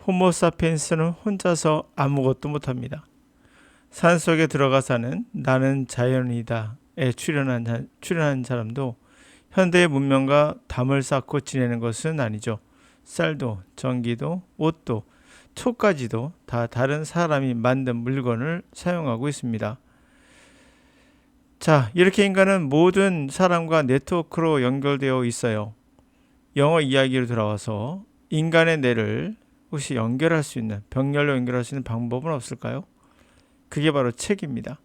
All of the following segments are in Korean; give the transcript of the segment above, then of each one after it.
호모사피엔스는 혼자서 아무것도 못합니다. 산속에 들어가 사는 나는 자연이다에 출연한 사람도 현대의 문명과 담을 쌓고 지내는 것은 아니죠. 쌀도, 전기도, 옷도, 초까지도 다 다른 사람이 만든 물건을 사용하고 있습니다. 자, 이렇게 인간은 모든 사람과 네트워크로 연결되어 있어요. 영어 이야기로 돌아와서 인간의 뇌를 혹시 연결할 수 있는, 병렬로 연결할 수 있는 방법은 없을까요? 그게 바로 책입니다.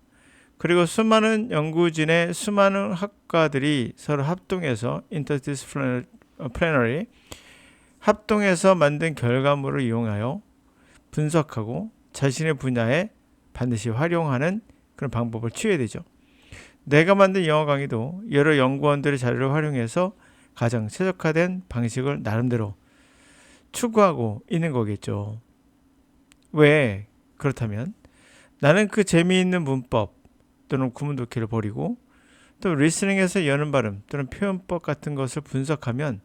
그리고 수많은 연구진의 수많은 학과들이 서로 합동해서 interdisciplinary 합동해서 만든 결과물을 이용하여 분석하고 자신의 분야에 반드시 활용하는 그런 방법을 취해야 되죠. 내가 만든 영어 강의도 여러 연구원들의 자료를 활용해서 가장 최적화된 방식을 나름대로 추구하고 있는 거겠죠. 왜 그렇다면 나는 그 재미있는 문법 또는 구문독해를 버리고 또 리스닝에서 여는 발음 또는 표현법 같은 것을 분석하면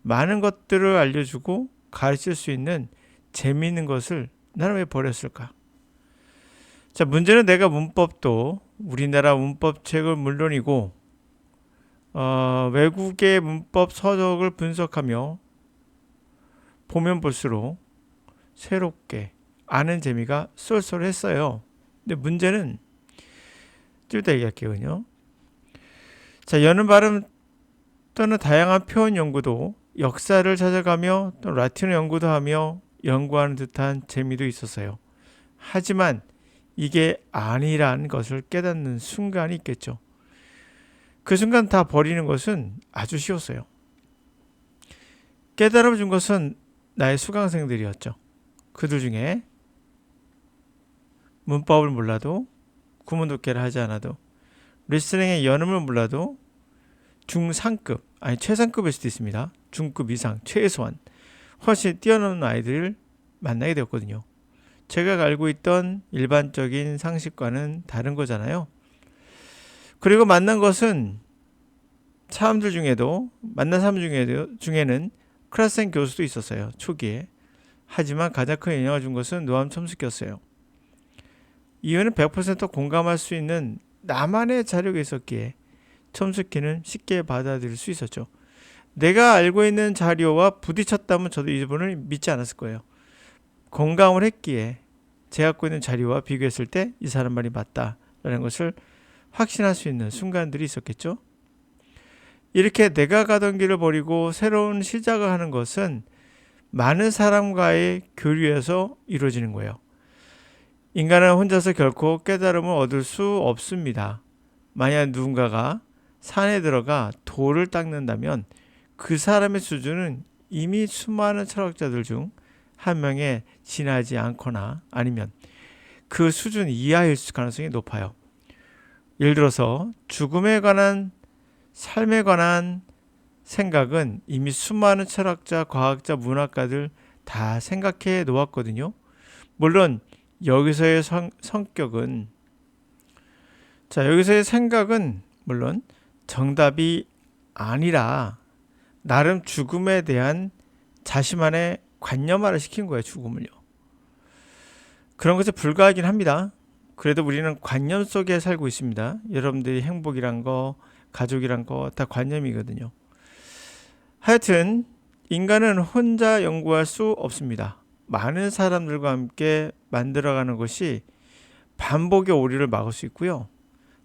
많은 것들을 알려주고 가르칠 수 있는 재미있는 것을 나는 왜 버렸을까? 자, 문제는 내가 문법도 우리나라 문법책을 물론이고 외국의 문법 서적을 분석하며 보면 볼수록 새롭게 아는 재미가 쏠쏠했어요. 근데 문제는 좀 이따 얘기할게요. 자, 여는 발음 또는 다양한 표현 연구도 역사를 찾아가며 또 라틴어 연구도 하며 연구하는 듯한 재미도 있었어요. 하지만 이게 아니란 것을 깨닫는 순간이 있겠죠. 그 순간 다 버리는 것은 아주 쉬웠어요. 깨달음 준 것은 나의 수강생들이었죠. 그들 중에 문법을 몰라도 구문독해를 하지 않아도 리스닝의 연음을 몰라도 중상급 아니 최상급일 수도 있습니다. 중급 이상 최소한 훨씬 뛰어난 아이들을 만나게 되었거든요. 제가 알고 있던 일반적인 상식과는 다른 거잖아요. 그리고 만난 것은 사람들 중에도 만난 사람 중에는 클래스생 교수도 있었어요. 초기에. 하지만 가장 큰 영향을 준 것은 노암 첨스키였어요. 이유는 100% 공감할 수 있는 나만의 자료가 있었기에 첨스키는 쉽게 받아들일 수 있었죠. 내가 알고 있는 자료와 부딪혔다면 저도 이분을 믿지 않았을 거예요. 공감을 했기에 제가 갖고 있는 자료와 비교했을 때 이 사람 말이 맞다라는 것을 확신할 수 있는 순간들이 있었겠죠. 이렇게 내가 가던 길을 버리고 새로운 시작을 하는 것은 많은 사람과의 교류에서 이루어지는 거예요. 인간은 혼자서 결코 깨달음을 얻을 수 없습니다. 만약 누군가가 산에 들어가 돌을 닦는다면 그 사람의 수준은 이미 수많은 철학자들 중 한 명에 지나지 않거나 아니면 그 수준 이하일 가능성이 높아요. 예를 들어서 죽음에 관한 삶에 관한 생각은 이미 수많은 철학자, 과학자, 문학가들 다 생각해 놓았거든요. 물론 여기서의 성격은 여기서의 생각은 물론 정답이 아니라 나름 죽음에 대한 자신만의 관념화를 시킨 거예요. 죽음을요. 그런 것에 불과하긴 합니다. 그래도 우리는 관념 속에 살고 있습니다. 여러분들이 행복이란 거, 가족이란 거 다 관념이거든요. 하여튼 인간은 혼자 연구할 수 없습니다. 많은 사람들과 함께 만들어가는 것이 반복의 오류를 막을 수 있고요.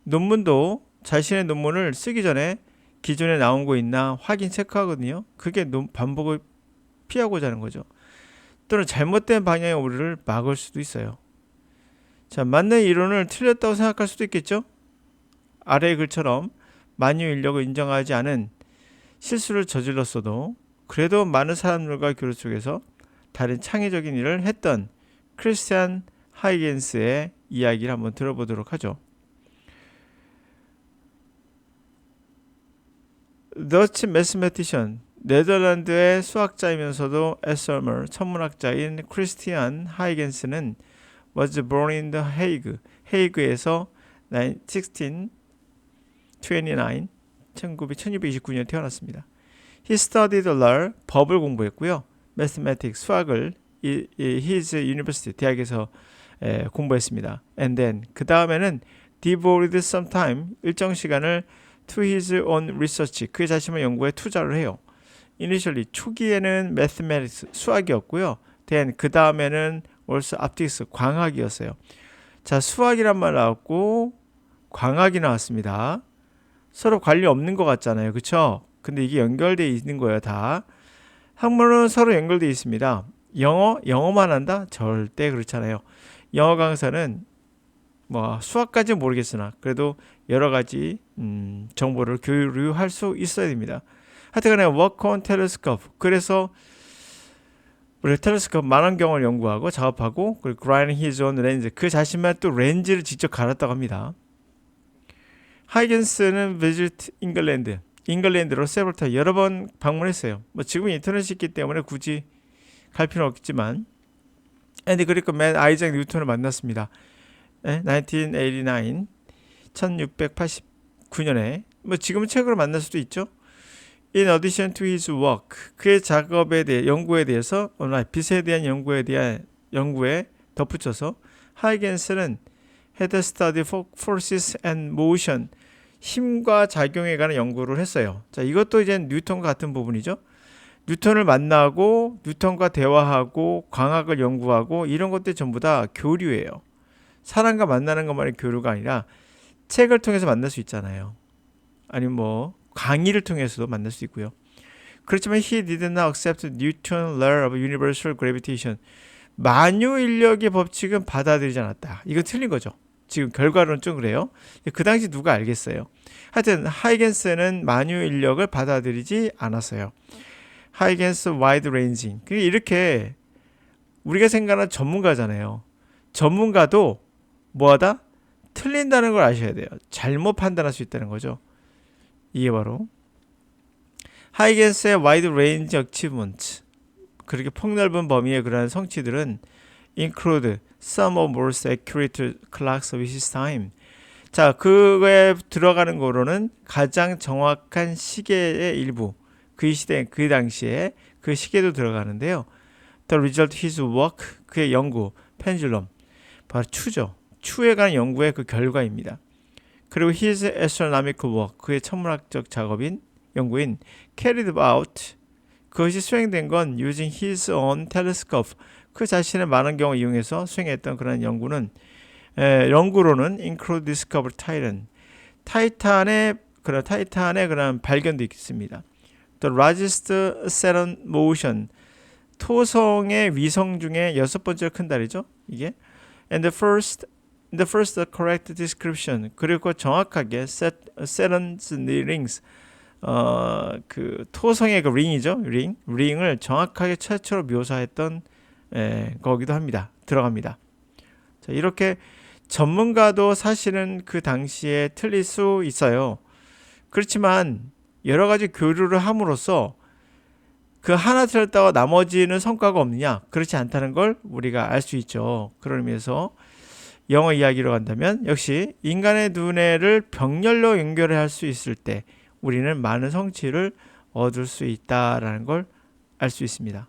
논문도 자신의 논문을 쓰기 전에 기존에 나온 거 있나 확인 체크하거든요. 그게 반복을 피하고자 하는 거죠. 또는 잘못된 방향의 오류를 막을 수도 있어요. 자, 맞는 이론을 틀렸다고 생각할 수도 있겠죠. 아래의 글처럼 만유 인력을 인정하지 않은 실수를 저질렀어도 그래도 많은 사람들과 교류 속에서 다른 창의적인 일을 했던 크리스티안 하이겐스의 이야기를 한번 들어보도록 하죠. 더치 매스매티션, 네덜란드의 수학자이면서도 에스터머 천문학자인 크리스티안 하이겐스는 was born in the Hague, 헤이그에서 1629, 1229년 태어났습니다. He studied law, 법을 공부했고요. Mathematics, 수학을 his university 대학에서 공부했습니다. And then 그 다음에는 devoted some time 일정 시간을 to his own research 그의 자신의 연구에 투자를 해요. Initially 초기에는 mathematics 수학이었고요. Then 그 다음에는 also optics 광학이었어요. 자 수학이란 말 나왔고 광학이 나왔습니다. 서로 관련 없는 것 같잖아요. 그쵸? 근데 이게 연결되어 있는 거예요. 다. 학문은 서로 연결되어 있습니다. 영어만 한다? 절대 그렇잖아요. 영어 강사는 뭐 수학까지는 모르겠으나 그래도 여러 가지 정보를 교류할 수 있어야 됩니다. 하여튼간에 work on telescope. 그래서 우리 텔레스코프 만원경을 연구하고 작업하고 그리고 grinding his own lens. 그 자신만 또 렌즈를 직접 갈았다고 합니다. 하이겐스는 visit 잉글랜드. 잉글랜드로 several times 여러 번 방문했어요. 뭐 지금 인터넷이 있기 때문에 굳이 갈 필요는 없겠지만 앤디 그리고 맨 아이작 뉴턴을 만났습니다. 1989 1689년에 뭐 지금은 책으로 만날 수도 있죠. In addition to his work 그의 작업에 대해 연구에 대해서 빛에 대한 연구에 덧붙여서 하이겐스는 had studied forces and motion 힘과 작용에 관한 연구를 했어요. 자, 이것도 이제 뉴턴과 같은 부분이죠. 뉴턴을 만나고 뉴턴과 대화하고 광학을 연구하고 이런 것들 전부 다 교류예요. 사람과 만나는 것만이 교류가 아니라 책을 통해서 만날 수 있잖아요. 아니면 뭐 강의를 통해서도 만날 수 있고요. 그렇지만 he did not accept Newton's law of universal gravitation. 만유인력의 법칙은 받아들이지 않았다. 이거 틀린 거죠. 지금 결과론은 좀 그래요. 그 당시 누가 알겠어요. 하여튼 하이겐스는 만유인력을 받아들이지 않았어요. 하이겐스 wide ranging. 이렇게 우리가 생각하는 전문가잖아요. 전문가도 뭐하다? 틀린다는 걸 아셔야 돼요. 잘못 판단할 수 있다는 거죠. 이게 바로 하이겐스의 wide range achievement. 그렇게 폭넓은 범위의 그러한 성취들은 include some of most accurate clocks of his time. 자, 그거에 들어가는 거로는 가장 정확한 시계의 일부. 그 시대, 그 당시에 그 시계도 들어가는데요. The result of his work, 그의 연구, pendulum, 바로 추죠. 추에 관한 연구의 그 결과입니다. 그리고 his astronomical work, 그의 천문학적 연구인 carried out, 그것이 수행된 건 using his own telescope, 그 자신의 만원경을 이용해서 수행했던 그런 연구로는 include discover Titan, 타이탄의 그런 발견도 있습니다. The largest Saturn motion, 토성의 위성 중에 6번째로 큰 달이죠. 이게 and the first correct description, 그리고 정확하게 Saturn's rings, 그 토성의 그 링이죠. 링을 정확하게 최초로 묘사했던 거기도 합니다. 들어갑니다. 자, 이렇게 전문가도 사실은 그 당시에 틀릴 수 있어요. 그렇지만 여러 가지 교류를 함으로써 그 하나 틀렸다고 나머지는 성과가 없느냐? 그렇지 않다는 걸 우리가 알 수 있죠. 그런 의미에서 영어 이야기로 간다면 역시 인간의 두뇌를 병렬로 연결할 수 있을 때 우리는 많은 성취를 얻을 수 있다라는 걸 알 수 있습니다.